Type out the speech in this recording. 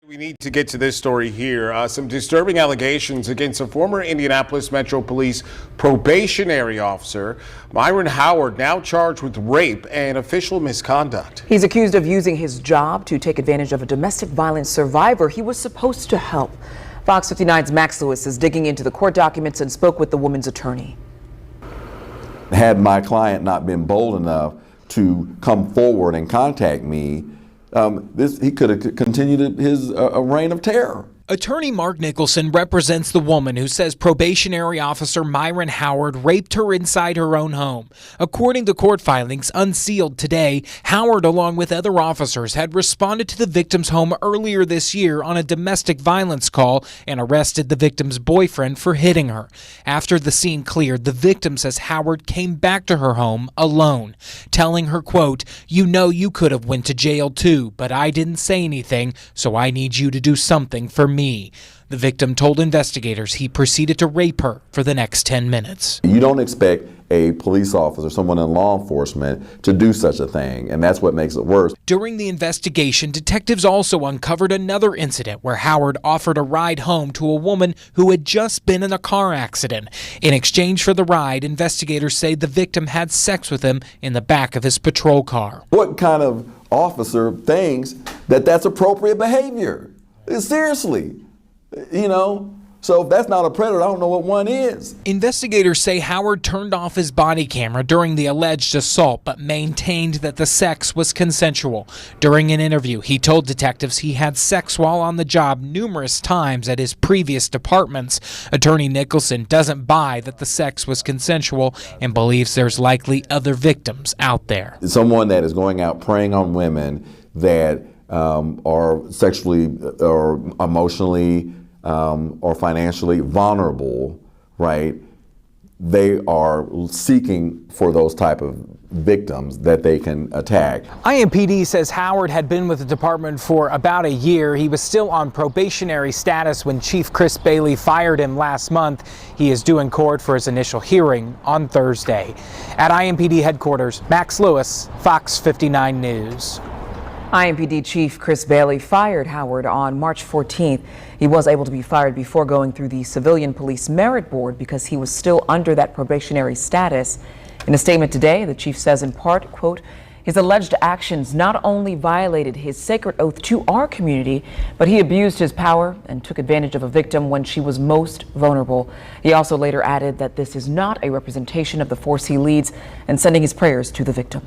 We need to get to this story here. Some disturbing allegations against a former Indianapolis Metro Police probationary officer, Myron Howard, now charged with rape and official misconduct. He's accused of using his job to take advantage of a domestic violence survivor he was supposed to help. Fox 59's Max Lewis is digging into the court documents and spoke with the woman's attorney. Had my client not been bold enough to come forward and contact me, he could have continued his reign of terror. Attorney Mark Nicholson represents the woman who says probationary officer Myron Howard raped her inside her own home. According to court filings unsealed today, Howard, along with other officers, had responded to the victim's home earlier this year on a domestic violence call and arrested the victim's boyfriend for hitting her. After the scene cleared, the victim says Howard came back to her home alone, telling her, quote, "You know you could have went to jail too, but I didn't say anything, so I need you to do something for me." The victim told investigators he proceeded to rape her for the next 10 minutes. You don't expect a police officer, someone in law enforcement, to do such a thing, and that's what makes it worse. During the investigation, detectives also uncovered another incident where Howard offered a ride home to a woman who had just been in a car accident. In exchange for the ride, investigators say the victim had sex with him in the back of his patrol car. What kind of officer thinks that that's appropriate behavior? Seriously, so if that's not a predator, I don't know what one is. Investigators say Howard turned off his body camera during the alleged assault, but maintained that the sex was consensual. During an interview, he told detectives he had sex while on the job numerous times at his previous departments. Attorney Nicholson doesn't buy that the sex was consensual and believes there's likely other victims out there. Someone that is going out preying on women that are sexually or emotionally or financially vulnerable, right? They are seeking for those type of victims that they can attack. IMPD says Howard had been with the department for about a year. He was still on probationary status when Chief Chris Bailey fired him last month. He is due in court for his initial hearing on Thursday. At IMPD headquarters, Max Lewis, Fox 59 News. IMPD Chief Chris Bailey fired Howard on March 14th. He was able to be fired before going through the Civilian Police Merit Board because he was still under that probationary status. In a statement today, the chief says in part, quote, "His alleged actions not only violated his sacred oath to our community, but he abused his power and took advantage of a victim when she was most vulnerable." He also later added that this is not a representation of the force he leads and sending his prayers to the victim.